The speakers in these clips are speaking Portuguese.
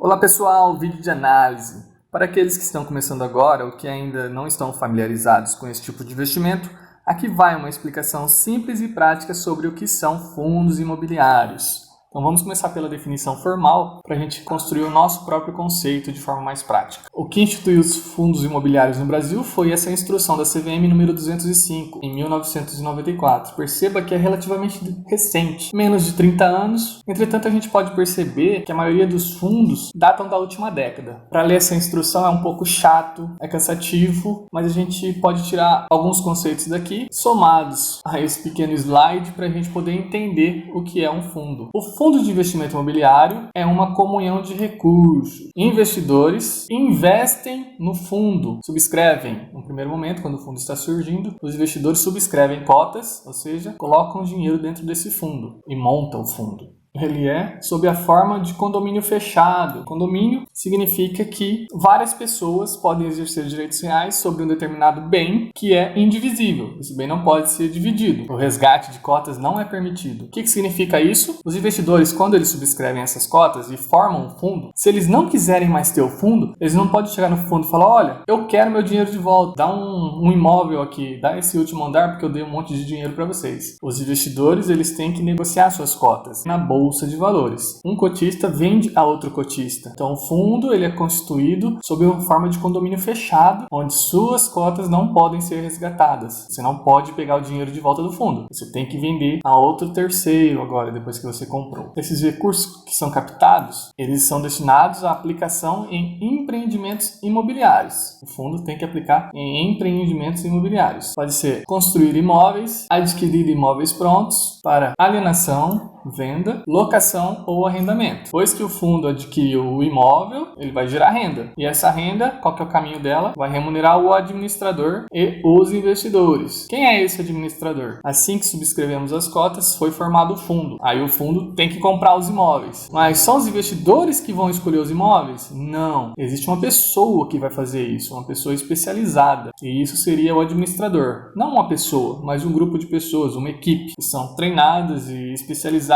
Olá pessoal, vídeo de análise. Para aqueles que estão começando agora ou que ainda não estão familiarizados com esse tipo de investimento, aqui vai uma explicação simples e prática sobre o que são fundos imobiliários. Então vamos começar pela definição formal para a gente construir o nosso próprio conceito de forma mais prática. O que instituiu os fundos imobiliários no Brasil foi essa instrução da CVM número 205, em 1994. Perceba que é relativamente recente, menos de 30 anos. Entretanto, a gente pode perceber que a maioria dos fundos datam da última década. Para ler essa instrução é um pouco chato, é cansativo, mas a gente pode tirar alguns conceitos daqui, somados a esse pequeno slide para a gente poder entender o que é um fundo. O fundo de investimento imobiliário é uma comunhão de recursos. Investidores investem no fundo, subscrevem. No primeiro momento, quando o fundo está surgindo, os investidores subscrevem cotas, ou seja, colocam dinheiro dentro desse fundo e montam o fundo. Ele é sob a forma de condomínio fechado. Condomínio significa que várias pessoas podem exercer direitos reais sobre um determinado bem que é indivisível. Esse bem não pode ser dividido. O resgate de cotas não é permitido. O que significa isso? Os investidores, quando eles subscrevem essas cotas e formam um fundo, se eles não quiserem mais ter o fundo, eles não podem chegar no fundo e falar: olha, eu quero meu dinheiro de volta, dá um imóvel aqui, dá esse último andar porque eu dei um monte de dinheiro para vocês. Os investidores, eles têm que negociar suas cotas na bolsa de valores. Um cotista vende a outro cotista. Então o fundo ele é constituído sob uma forma de condomínio fechado, onde suas cotas não podem ser resgatadas. Você não pode pegar o dinheiro de volta do fundo. Você tem que vender a outro terceiro agora, depois que você comprou. Esses recursos que são captados, eles são destinados à aplicação em empreendimentos imobiliários. O fundo tem que aplicar em empreendimentos imobiliários. Pode ser construir imóveis, adquirir imóveis prontos para alienação, venda, locação ou arrendamento. Depois que o fundo adquiriu o imóvel, ele vai gerar renda. E essa renda, qual que é o caminho dela? Vai remunerar o administrador e os investidores. Quem é esse administrador? Assim que subscrevemos as cotas, foi formado o fundo. Aí o fundo tem que comprar os imóveis. Mas são os investidores que vão escolher os imóveis? Não. Existe uma pessoa que vai fazer isso, uma pessoa especializada. E isso seria o administrador. Não uma pessoa, mas um grupo de pessoas, uma equipe, que são treinadas e especializadas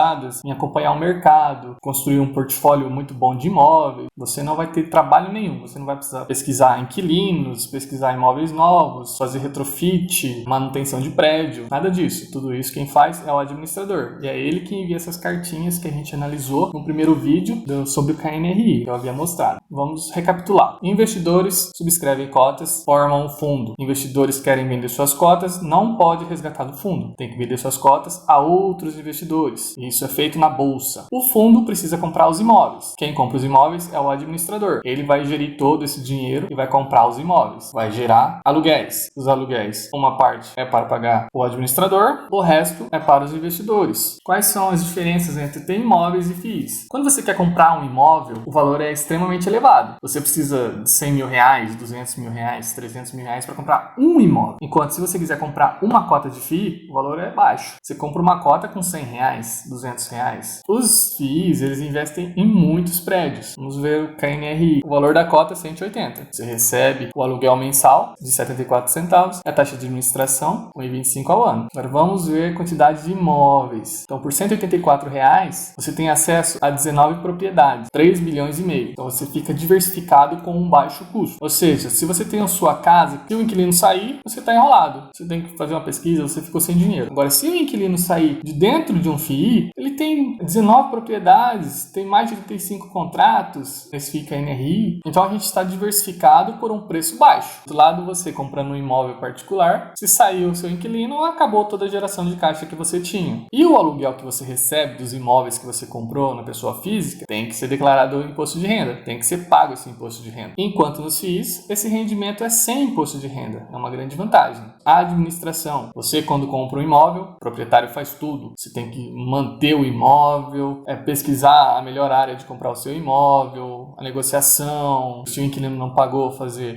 em acompanhar o mercado, construir um portfólio muito bom de imóveis. Você não vai ter trabalho nenhum, você não vai precisar pesquisar inquilinos, pesquisar imóveis novos, fazer retrofit, manutenção de prédio, nada disso. Tudo isso quem faz é o administrador. E é ele que envia essas cartinhas que a gente analisou no primeiro vídeo sobre o KNRI, que eu havia mostrado. Vamos recapitular. Investidores subscrevem cotas, formam um fundo. Investidores querem vender suas cotas, não pode resgatar do fundo. Tem que vender suas cotas a outros investidores. Isso é feito na bolsa. O fundo precisa comprar os imóveis. Quem compra os imóveis é o administrador. Ele vai gerir todo esse dinheiro e vai comprar os imóveis. Vai gerar aluguéis. Os aluguéis, uma parte é para pagar o administrador, o resto é para os investidores. Quais são as diferenças entre ter imóveis e FIIs? Quando você quer comprar um imóvel, o valor é extremamente elevado. Você precisa de 100 mil reais, 200 mil reais, 300 mil reais para comprar um imóvel. Enquanto se você quiser comprar uma cota de FII, o valor é baixo. Você compra uma cota com 100 reais, 200 reais. Os FIIs, eles investem em muitos prédios. Vamos ver o KNRI. O valor da cota é 180. Você recebe o aluguel mensal de 74 centavos, a taxa de administração 1,25 ao ano. Agora vamos ver a quantidade de imóveis. Então, por 184 reais, você tem acesso a 19 propriedades, 3 milhões e meio. Então, você fica diversificado com um baixo custo. Ou seja, se você tem a sua casa, se o inquilino sair, você está enrolado. Você tem que fazer uma pesquisa, você ficou sem dinheiro. Agora, se o inquilino sair de dentro de um FII, ele tem 19 propriedades, tem mais de 35 contratos nesse FII KNRI. Então, a gente está diversificado por um preço baixo. Do lado, você comprando um imóvel particular, se saiu o seu inquilino, acabou toda a geração de caixa que você tinha. E o aluguel que você recebe dos imóveis que você comprou na pessoa física tem que ser declarado o imposto de renda, tem que ser pago esse imposto de renda. Enquanto nos FIIs, esse rendimento é sem imposto de renda. É uma grande vantagem. A administração. Você, quando compra um imóvel, o proprietário faz tudo. Você tem que manter o imóvel, pesquisar a melhor área de comprar o seu imóvel, a negociação, se o inquilino não pagou, fazer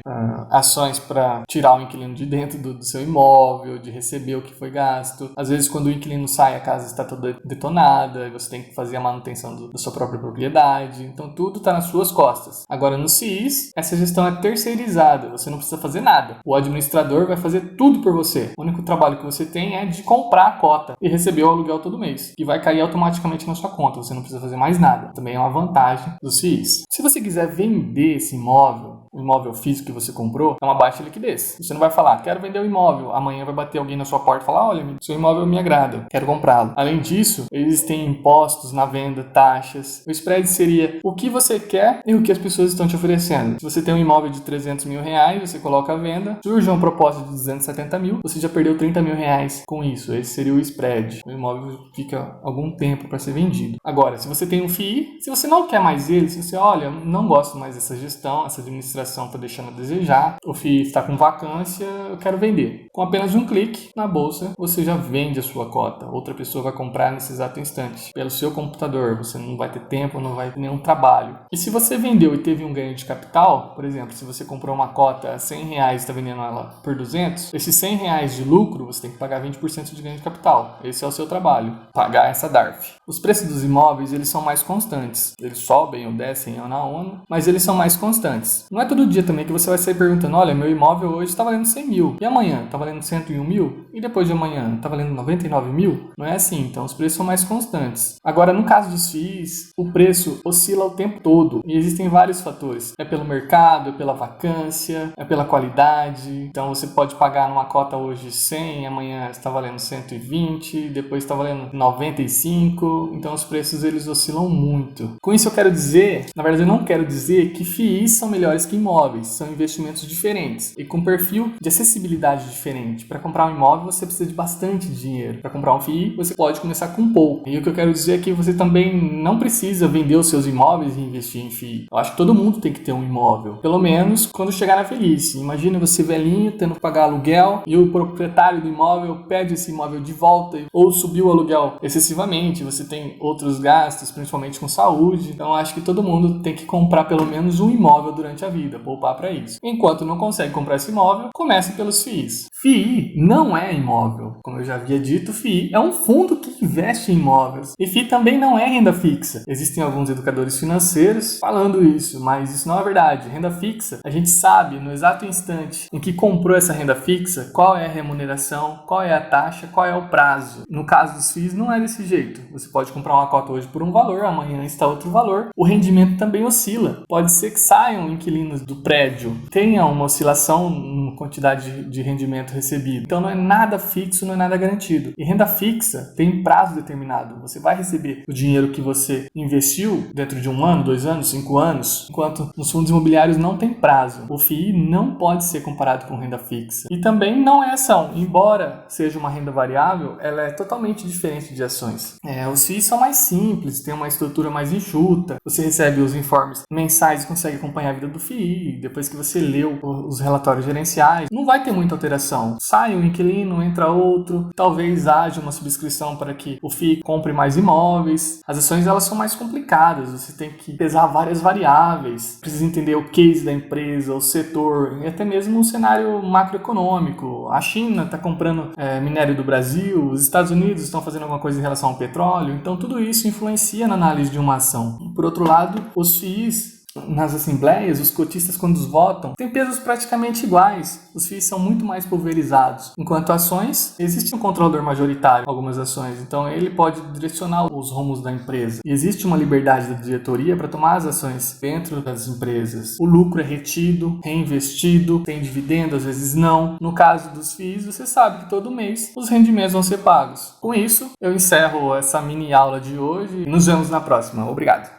ações para tirar o inquilino de dentro do seu imóvel, de receber o que foi gasto. Às vezes, quando o inquilino sai, a casa está toda detonada, você tem que fazer a manutenção da sua própria propriedade. Então, tudo está nas suas costas. Agora, no CIs, essa gestão é terceirizada. Você não precisa fazer nada. O administrador vai fazer tudo por você. O único trabalho que você tem é de comprar a cota e receber o aluguel todo mês, que vai cair automaticamente automaticamente na sua conta, você não precisa fazer mais nada. Também é uma vantagem dos FIIs. Se você quiser vender esse imóvel, o imóvel físico que você comprou, é uma baixa liquidez. Você não vai falar, quero vender o imóvel, amanhã vai bater alguém na sua porta e falar, olha, seu imóvel me agrada, quero comprá-lo. Além disso, existem impostos na venda, taxas. O spread seria o que você quer e o que as pessoas estão te oferecendo. Se você tem um imóvel de 300 mil reais, você coloca a venda, surge uma proposta de 270 mil, você já perdeu 30 mil reais com isso. Esse seria o spread. O imóvel fica algum tempo para ser vendido. Agora, se você tem um FII, se você não quer mais ele, se você, olha, não gosto mais dessa gestão, essa administração está deixando a desejar, o FII está com vacância, eu quero vender. Com apenas um clique na bolsa, você já vende a sua cota. Outra pessoa vai comprar nesse exato instante. Pelo seu computador, você não vai ter tempo, não vai ter nenhum trabalho. E se você vendeu e teve um ganho de capital, por exemplo, se você comprou uma cota a 100 reais e está vendendo ela por 200, esses 100 reais de lucro, você tem que pagar 20% de ganho de capital. Esse é o seu trabalho, pagar essa DARF. Os preços dos imóveis, eles são mais constantes. Eles sobem ou descem na onda, mas eles são mais constantes. Não é todo dia também que você vai sair perguntando, olha, meu imóvel hoje está valendo 100 mil. E amanhã? Está valendo 101 mil? E depois de amanhã? Está valendo 99 mil? Não é assim, então os preços são mais constantes. Agora, no caso dos FIIs, o preço oscila o tempo todo. E existem vários fatores. É pelo mercado, é pela vacância, é pela qualidade. Então você pode pagar numa cota hoje 100, amanhã está valendo 120, depois está valendo 95. Então os preços eles oscilam muito. Com isso eu quero dizer, na verdade eu não quero dizer que FIIs são melhores que imóveis. São investimentos diferentes e com perfil de acessibilidade diferente. Para comprar um imóvel você precisa de bastante dinheiro. Para comprar um FII você pode começar com pouco. E o que eu quero dizer é que você também não precisa vender os seus imóveis e investir em FII. Eu acho que todo mundo tem que ter um imóvel. Pelo menos quando chegar na velhice. Imagina você velhinho tendo que pagar aluguel e o proprietário do imóvel pede esse imóvel de volta ou subiu o aluguel excessivamente. Você tem outros gastos, principalmente com saúde. Então acho que todo mundo tem que comprar pelo menos um imóvel durante a vida, poupar para isso. Enquanto não consegue comprar esse imóvel, comece pelos FIIs. FII não é imóvel. Como eu já havia dito, FII é um fundo que investe em imóveis. E FII também não é renda fixa. Existem alguns educadores financeiros falando isso, mas isso não é verdade. Renda fixa, a gente sabe no exato instante em que comprou essa renda fixa, qual é a remuneração, qual é a taxa, qual é o prazo. No caso dos FIIs, não é desse jeito. Você pode comprar uma cota hoje por um valor, amanhã está outro valor. O rendimento também oscila. Pode ser que saiam inquilinos do prédio, tenha uma oscilação na quantidade de rendimento recebido. Então não é nada fixo, não é nada garantido. E renda fixa tem prazo determinado. Você vai receber o dinheiro que você investiu dentro de 1 ano, 2 anos, 5 anos, enquanto nos fundos imobiliários não tem prazo. O FII não pode ser comparado com renda fixa. E também não é ação. Embora seja uma renda variável, ela é totalmente diferente de ações. Os FIIs são mais simples, tem uma estrutura mais enxuta. Você recebe os informes mensais e consegue acompanhar a vida do FII. Depois que você leu os relatórios gerenciais, não vai ter muita alteração. Sai um inquilino, entra outro. Talvez haja uma subscrição para que o FII compre mais imóveis. As ações elas são mais complicadas. Você tem que pesar várias variáveis. Precisa entender o case da empresa, o setor e até mesmo o cenário macroeconômico. A China está comprando minério do Brasil, os Estados Unidos estão fazendo alguma coisa em relação ao petróleo. Então tudo isso influencia na análise de uma ação. Por outro lado, os FIIs nas assembleias, os cotistas quando votam, têm pesos praticamente iguais. Os FIIs são muito mais pulverizados. Enquanto ações, existe um controlador majoritário em algumas ações, então ele pode direcionar os rumos da empresa. E existe uma liberdade da diretoria para tomar as ações dentro das empresas. O lucro é retido, reinvestido, tem dividendo, às vezes não. No caso dos FIIs, você sabe que todo mês os rendimentos vão ser pagos. Com isso, eu encerro essa mini aula de hoje e nos vemos na próxima. Obrigado!